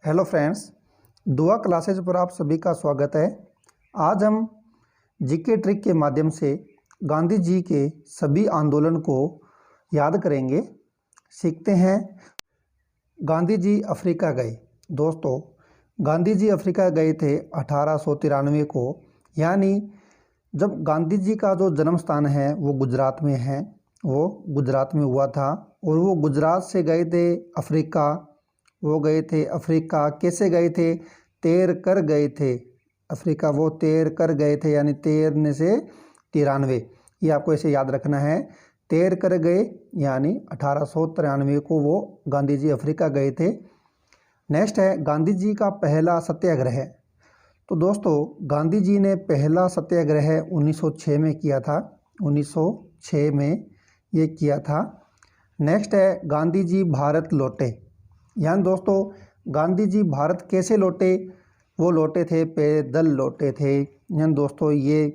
Hello friends, दुआ classes पर आप सभी का स्वागत है। आज हम जीके ट्रिक के माध्यम से गांधी जी के सभी आंदोलन को याद करेंगे। सीखते हैं। गांधी जी अफ्रीका गए। दोस्तों, गांधी जी अफ्रीका गए थे 1893 को, यानी जब गांधी जी का जो जन्म स्थान है वो गुजरात में है, वो गुजरात में हुआ था। और वो गुजरात से गए थे अफ्रीका। वो गए थे अफ्रीका, कैसे गए थे? तैर कर गए थे अफ्रीका। वो तैर कर गए थे, यानी तैरने से 93, ये आपको ऐसे याद रखना है। तैर कर गए यानी 1893 को वो गांधी जी अफ्रीका गए थे। नेक्स्ट है गांधी जी का पहला सत्याग्रह। तो दोस्तों, गांधी जी ने पहला सत्याग्रह 1906 में किया था। 1906 में ये किया था। नेक्स्ट है गांधी जी भारत लौटे। यानी दोस्तों, गांधी जी भारत कैसे लौटे? वो लौटे थे पैदल लौटे थे। यानी दोस्तों, ये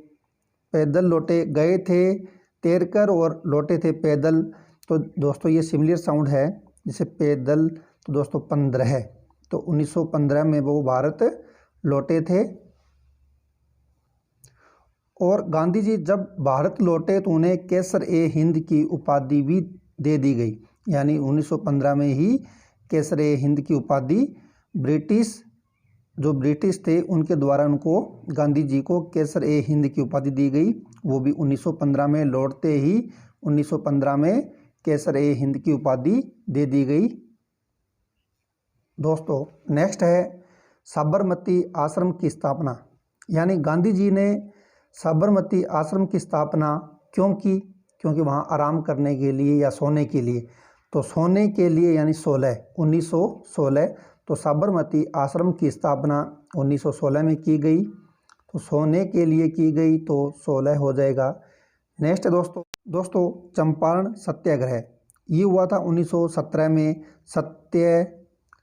पैदल लौटे, गए थे तैरकर और लौटे थे पैदल। तो दोस्तों, ये सिमिलर साउंड है जैसे पैदल। तो दोस्तों 15, तो 1915 में वो भारत लौटे थे। और गांधी जी जब भारत लौटे तो उन्हें कैसर ए हिंद की उपाधि भी दे दी गई। यानी 1915 में ही कैसर ए हिंद की उपाधि ब्रिटिश थे उनके द्वारा उनको, गांधी जी को कैसर ए हिंद की उपाधि दी गई। वो भी 1915 में लौटते ही 1915 में कैसर ए हिंद की उपाधि दे दी गई। दोस्तों, नेक्स्ट है साबरमती आश्रम की स्थापना। यानी गांधी जी ने साबरमती आश्रम की स्थापना क्यों की? क्योंकि वहाँ आराम करने के लिए या सोने के लिए। तो सोने के लिए यानी 1916। तो साबरमती आश्रम की स्थापना 1916 में की गई। तो सोने के लिए की गई तो 16 हो जाएगा। नेक्स्ट दोस्तों चंपारण सत्याग्रह। ये हुआ था 1917 में।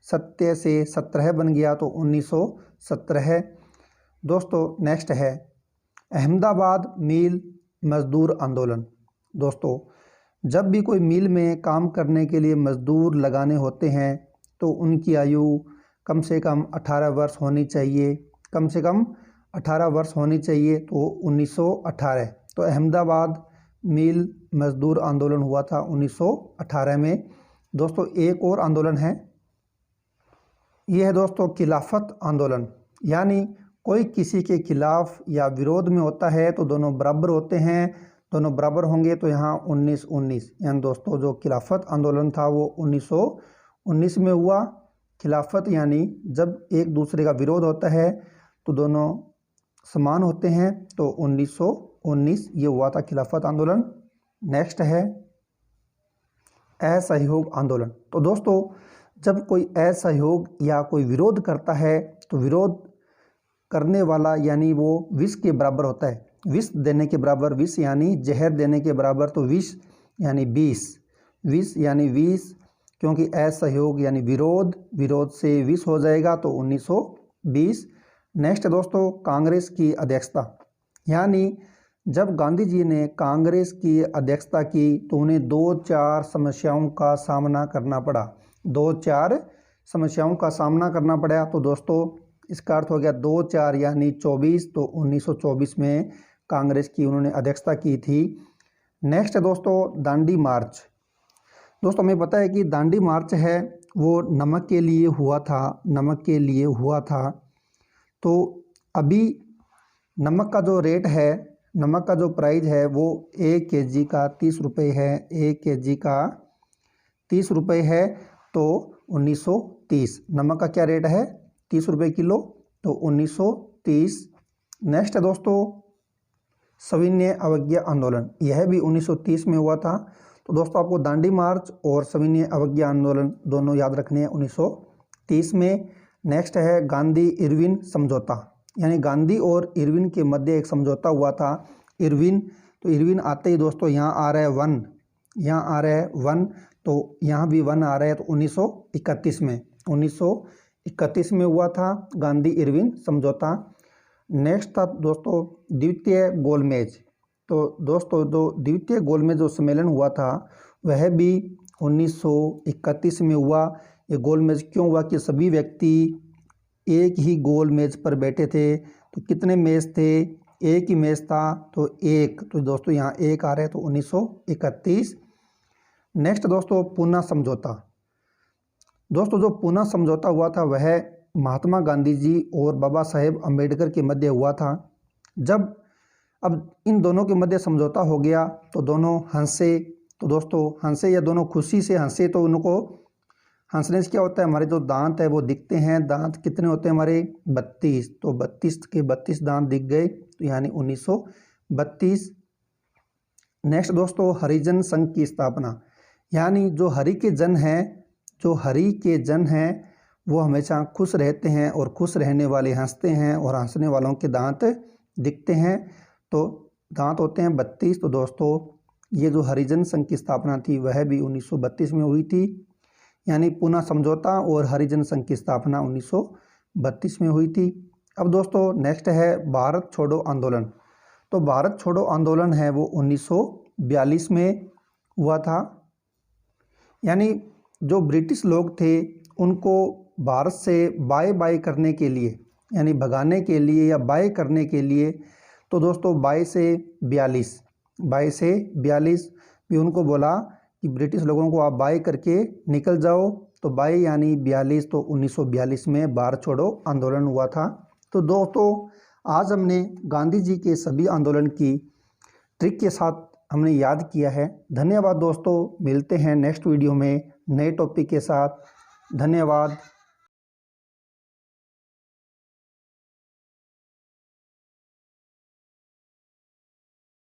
सत्य से 17 बन गया तो 1917। दोस्तों नेक्स्ट है अहमदाबाद मिल मजदूर आंदोलन। दोस्तों, जब भी कोई मिल में काम करने के लिए मजदूर लगाने होते हैं तो उनकी आयु कम से कम 18 वर्ष होनी चाहिए। कम से कम 18 वर्ष होनी चाहिए। तो 1918। तो अहमदाबाद मिल मजदूर आंदोलन हुआ था 1918 में। दोस्तों, एक और आंदोलन है, ये है दोस्तों खिलाफत आंदोलन। यानी कोई किसी के खिलाफ या विरोध में होता है तो दोनों बराबर होते हैं। दोनों बराबर होंगे तो यहाँ 19-19। यानी दोस्तों जो खिलाफत आंदोलन था वो 1919 में हुआ। खिलाफत यानी जब एक दूसरे का विरोध होता है तो दोनों समान होते हैं। तो 1919 ये हुआ था खिलाफत आंदोलन। नेक्स्ट है असहयोग आंदोलन। तो दोस्तों, जब कोई असहयोग या कोई विरोध करता है तो विरोध करने वाला यानी वो विष के बराबर होता है। विष देने के बराबर, विष यानी जहर देने के बराबर, तो विष यानी 20। विष यानी 20, क्योंकि असहयोग यानी विरोध, विरोध से विष हो जाएगा तो 1920। नेक्स्ट दोस्तों कांग्रेस की अध्यक्षता। यानी जब गांधी जी ने कांग्रेस की अध्यक्षता की तो उन्हें 2-4 समस्याओं का सामना करना पड़ा। 2-4 समस्याओं का सामना करना पड़ा। तो दोस्तों इसका अर्थ हो गया 2-4 यानी 24। तो 1924 में कांग्रेस की उन्होंने अध्यक्षता की थी। नेक्स्ट है दोस्तों दांडी मार्च। दोस्तों हमें पता है कि दांडी मार्च है वो नमक के लिए हुआ था। नमक के लिए हुआ था। तो अभी नमक का जो रेट है, नमक का जो प्राइस है वो 1 kg का 30 रुपये है। 1 kg का 30 रुपये है। तो 1930 नमक का क्या रेट है? 30 रुपये किलो। तो 1930। नेक्स्ट है दोस्तों सविनय अवज्ञा आंदोलन। यह भी 1930 में हुआ था। तो दोस्तों आपको दांडी मार्च और सविनय अवज्ञा आंदोलन दोनों याद रखने हैं 1930 में। नेक्स्ट है गांधी इरविन समझौता। यानी गांधी और इरविन के मध्य एक समझौता हुआ था। इरविन, तो इरविन आते ही दोस्तों यहाँ आ रहा है 1, यहाँ आ रहा है 1, तो यहाँ भी 1 आ रहा है। तो 1931 में 1931 में हुआ था गांधी इरविन समझौता। नेक्स्ट था दोस्तों द्वितीय गोलमेज। तो दोस्तों जो द्वितीय गोलमेज जो सम्मेलन हुआ था वह भी 1931 में हुआ। ये गोल मेज क्यों हुआ कि सभी व्यक्ति एक ही गोल मेज पर बैठे थे। तो कितने मेज थे, एक ही मेज था तो एक, तो दोस्तों यहाँ एक आ रहा है तो 1931। नेक्स्ट दोस्तों पूना समझौता। दोस्तों जो पूना समझौता हुआ था वह महात्मा गांधी जी और बाबा साहेब अम्बेडकर के मध्य हुआ था। जब अब इन दोनों के मध्य समझौता हो गया तो दोनों हंसे। तो दोस्तों हंसे या दोनों खुशी से हंसे, तो उनको हंसने से क्या होता है, हमारे जो दांत है वो दिखते हैं। दांत कितने होते हैं हमारे, 32, तो 32 के 32 दांत दिख गए, तो यानी 1932। नेक्स्ट दोस्तों हरिजन संघ की स्थापना, यानी जो हरि के जन हैं, जो हरि के जन हैं वो हमेशा खुश रहते हैं और खुश रहने वाले हंसते हैं और हंसने वालों के दांत दिखते हैं। तो दांत होते हैं 32। तो दोस्तों ये जो हरिजन संघ की स्थापना थी वह भी 1932 में हुई थी, यानी पूना समझौता और हरिजन संघ की स्थापना 1932 में हुई थी। अब दोस्तों नेक्स्ट है भारत छोड़ो आंदोलन। तो भारत छोड़ो आंदोलन है वो 1942 में हुआ था, यानी जो ब्रिटिश लोग थे उनको भारत से बाय बाय करने के लिए, यानी भगाने के लिए या बाय करने के लिए, तो दोस्तों 22 से 42 भी उनको बोला कि ब्रिटिश लोगों को आप बाय करके निकल जाओ। तो 22 यानी 42, तो 1942 में भारत छोड़ो आंदोलन हुआ था। तो दोस्तों आज हमने गांधी जी के सभी आंदोलन की ट्रिक के साथ हमने याद किया है। धन्यवाद दोस्तों, मिलते हैं नेक्स्ट वीडियो में नए टॉपिक के साथ। धन्यवाद।